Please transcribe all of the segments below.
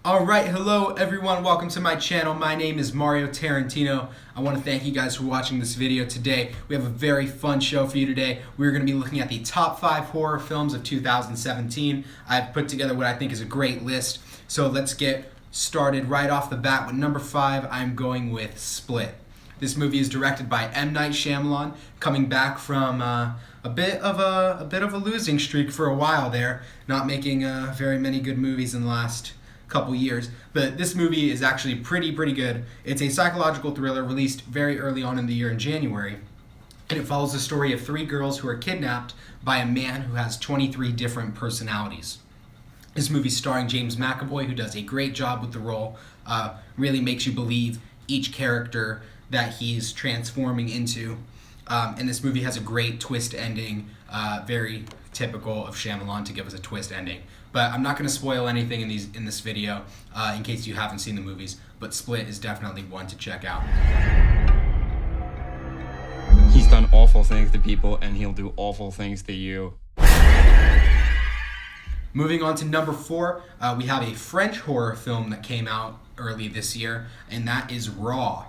Alright, hello everyone, welcome to my channel. My name is Mario Tarantino. I want to thank you guys for watching this video today. We have a very fun show for you today. We're going to be looking at the top 5 horror films of 2017. I've put together what I think is a great list. So let's get started right off the bat with number 5. I'm going with Split. This movie is directed by M. Night Shyamalan, coming back from a bit of a losing streak for a while there, not making very many good movies in the last couple years, but this movie is actually pretty good. It's a psychological thriller released very early on in the year in January, and it follows the story of 3 girls who are kidnapped by a man who has 23 different personalities. This movie starring James McAvoy, who does a great job with the role, really makes you believe each character that he's transforming into. And this movie has a great twist ending, very typical of Shyamalan to give us a twist ending. But I'm not going to spoil anything in this video in case you haven't seen the movies, but Split is definitely one to check out. He's done awful things to people, and he'll do awful things to you. Moving on to number 4, we have a French horror film that came out early this year, and that is Raw.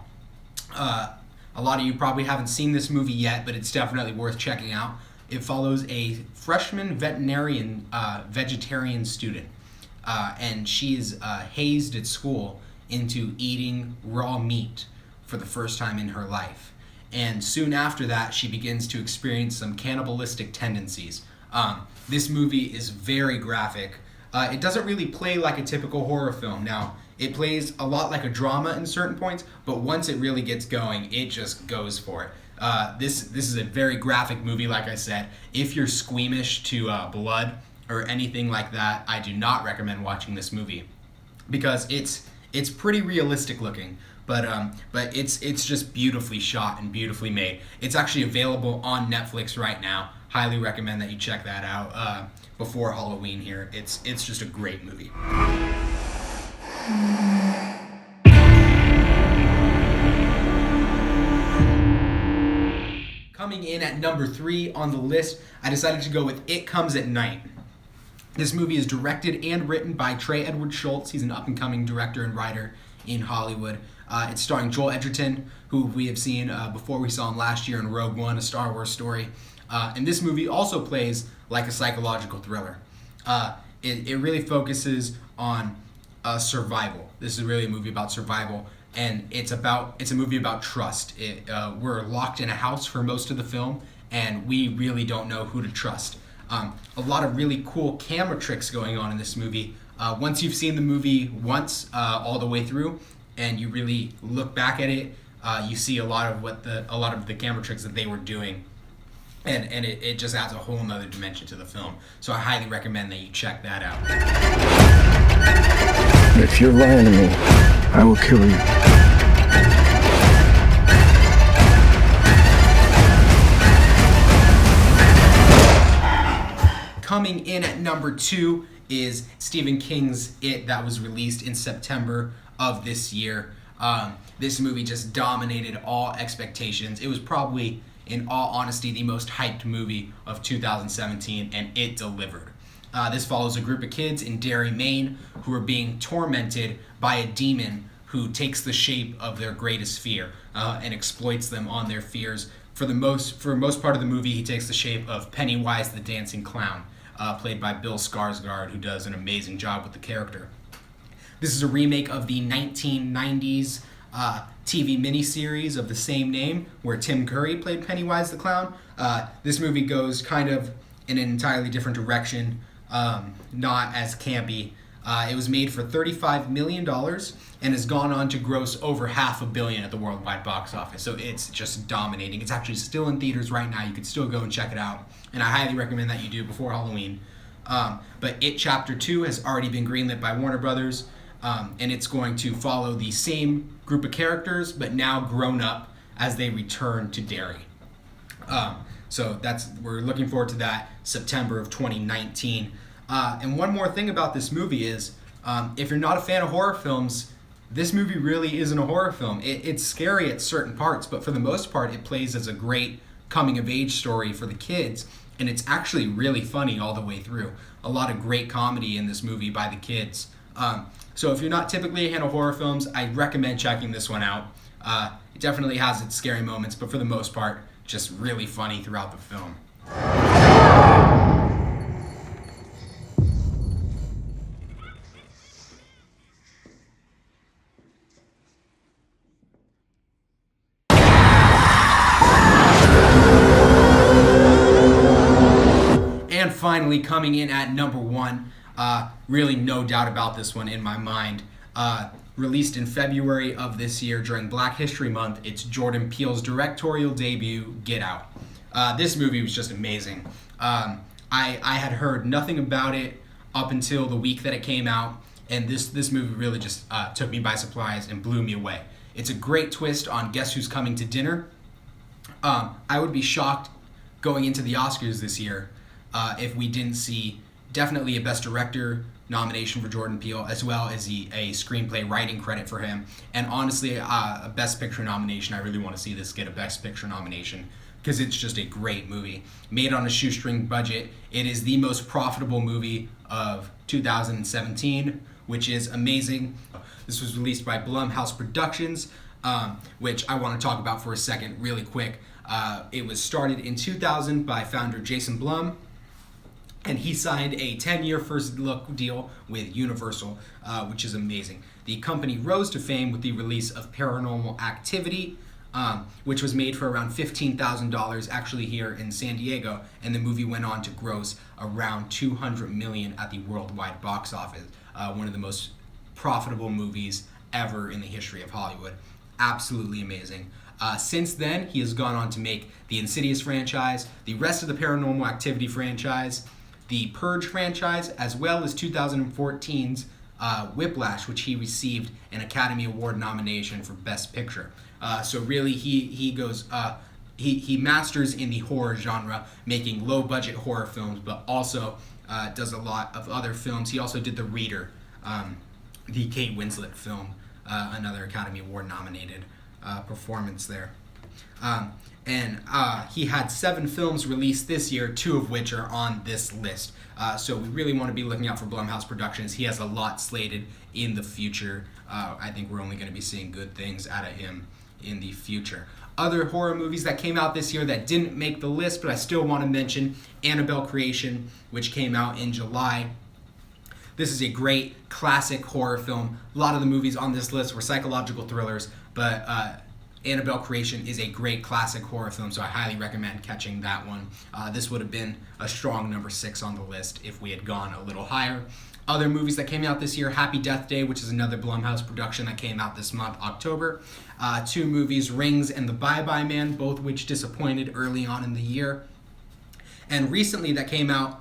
A lot of you probably haven't seen this movie yet, but it's definitely worth checking out. It follows a freshman vegetarian student, and she is hazed at school into eating raw meat for the first time in her life. And soon after that, she begins to experience some cannibalistic tendencies. This movie is very graphic. It doesn't really play like a typical horror film. Now, it plays a lot like a drama in certain points, but once it really gets going, it just goes for it. This is a very graphic movie, like I said. If you're squeamish to blood or anything like that, I do not recommend watching this movie because it's pretty realistic looking, but it's just beautifully shot and beautifully made. It's actually available on Netflix right now. Highly recommend that you check that out before Halloween here. It's just a great movie. Coming in at number 3 on the list, I decided to go with It Comes at Night. This movie is directed and written by Trey Edward Schultz. He's an up-and-coming director and writer in Hollywood. It's starring Joel Edgerton, who we have seen before. We saw him last year in Rogue One, a Star Wars story. And this movie also plays like a psychological thriller. It really focuses on survival. This is really a movie about survival. And it's a movie about trust. We're locked in a house for most of the film, and we really don't know who to trust. A lot of really cool camera tricks going on in this movie. Once you've seen the movie once, all the way through, and you really look back at it, you see a lot of the camera tricks that they were doing, and it just adds a whole nother dimension to the film. So I highly recommend that you check that out. If you're lying to me, I will kill you. Coming in at number 2 is Stephen King's It, that was released in September of this year. This movie just dominated all expectations. It was probably, in all honesty, the most hyped movie of 2017, and it delivered. This follows a group of kids in Derry, Maine, who are being tormented by a demon who takes the shape of their greatest fear and exploits them on their fears. For most part of the movie, he takes the shape of Pennywise the Dancing Clown, played by Bill Skarsgård, who does an amazing job with the character. This is a remake of the 1990s TV miniseries of the same name, where Tim Curry played Pennywise the Clown. This movie goes kind of in an entirely different direction, not as campy. It was made for $35 million and has gone on to gross over $500 million at the worldwide box office. So it's just dominating. It's actually still in theaters right now. You can still go and check it out, and I highly recommend that you do before Halloween. But It Chapter 2 has already been greenlit by Warner Brothers, and it's going to follow the same group of characters, but now grown up as they return to Derry. So we're looking forward to that, September of 2019. And one more thing about this movie is, if you're not a fan of horror films, this movie really isn't a horror film. It's scary at certain parts, but for the most part, it plays as a great coming-of-age story for the kids, and it's actually really funny all the way through. A lot of great comedy in this movie by the kids. So if you're not typically a fan of horror films, I recommend checking this one out. It definitely has its scary moments, but for the most part, just really funny throughout the film. And finally, coming in at number 1, really no doubt about this one in my mind. Released in February of this year during Black History Month, it's Jordan Peele's directorial debut, Get Out. This movie was just amazing. I had heard nothing about it up until the week that it came out, and this movie really just took me by surprise and blew me away. It's a great twist on Guess Who's Coming to Dinner. I would be shocked going into the Oscars this year if we didn't see definitely a Best Director nomination for Jordan Peele, as well as a screenplay writing credit for him, and honestly a Best Picture nomination. I really want to see this get a Best Picture nomination because it's just a great movie. Made on a shoestring budget, it is the most profitable movie of 2017, which is amazing. This was released by Blumhouse Productions, which I want to talk about for a second really quick. It was started in 2000 by founder Jason Blum, and he signed a 10-year first look deal with Universal, which is amazing. The company rose to fame with the release of Paranormal Activity, which was made for around $15,000 actually here in San Diego, and the movie went on to gross around $200 million at the worldwide box office. One of the most profitable movies ever in the history of Hollywood. Absolutely amazing. Since then, he has gone on to make the Insidious franchise, the rest of the Paranormal Activity franchise, the Purge franchise, as well as 2014's Whiplash, which he received an Academy Award nomination for Best Picture. So really, he masters in the horror genre, making low-budget horror films, but also does a lot of other films. He also did The Reader, the Kate Winslet film, another Academy Award nominated performance there. And he had 7 films released this year, 2 of which are on this list. So we really want to be looking out for Blumhouse Productions. He has a lot slated in the future. I think we're only going to be seeing good things out of him in the future. Other horror movies that came out this year that didn't make the list, but I still want to mention Annabelle Creation, which came out in July. This is a great classic horror film. A lot of the movies on this list were psychological thrillers, but Annabelle Creation is a great classic horror film, so I highly recommend catching that one. This would have been a strong number 6 on the list if we had gone a little higher. Other movies that came out this year, Happy Death Day, which is another Blumhouse production that came out this month, October. 2 movies, Rings and The Bye-Bye Man, both which disappointed early on in the year. And recently that came out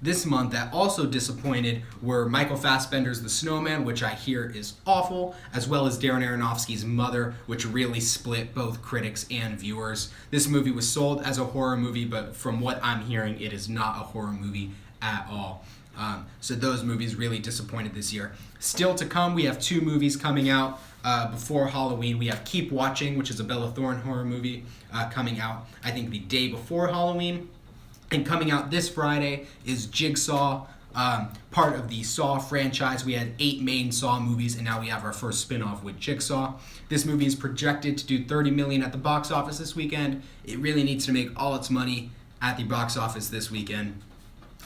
this month that also disappointed were Michael Fassbender's The Snowman, which I hear is awful, as well as Darren Aronofsky's Mother, which really split both critics and viewers. This movie was sold as a horror movie, but from what I'm hearing, it is not a horror movie at all. So those movies really disappointed this year. Still to come, we have 2 movies coming out before Halloween. We have Keep Watching, which is a Bella Thorne horror movie coming out, I think, the day before Halloween. And coming out this Friday is Jigsaw, part of the Saw franchise. We had 8 main Saw movies, and now we have our first spin-off with Jigsaw. This movie is projected to do $30 million at the box office this weekend. It really needs to make all its money at the box office this weekend,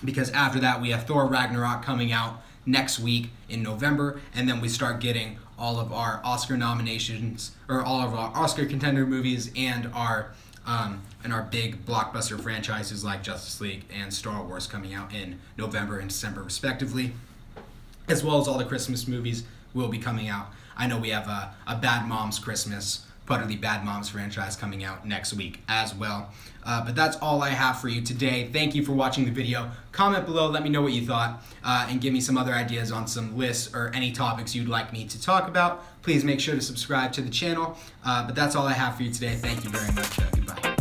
because after that we have Thor Ragnarok coming out next week in November, and then we start getting all of our Oscar nominations, or all of our Oscar contender movies, and our big blockbuster franchises like Justice League and Star Wars coming out in November and December respectively, as well as all the Christmas movies will be coming out. I know we have a Bad Moms Christmas, part of the Bad Moms franchise, coming out next week as well. But that's all I have for you today. Thank you for watching the video. Comment below, let me know what you thought, and give me some other ideas on some lists or any topics you'd like me to talk about. Please make sure to subscribe to the channel. But that's all I have for you today. Thank you very much. Goodbye.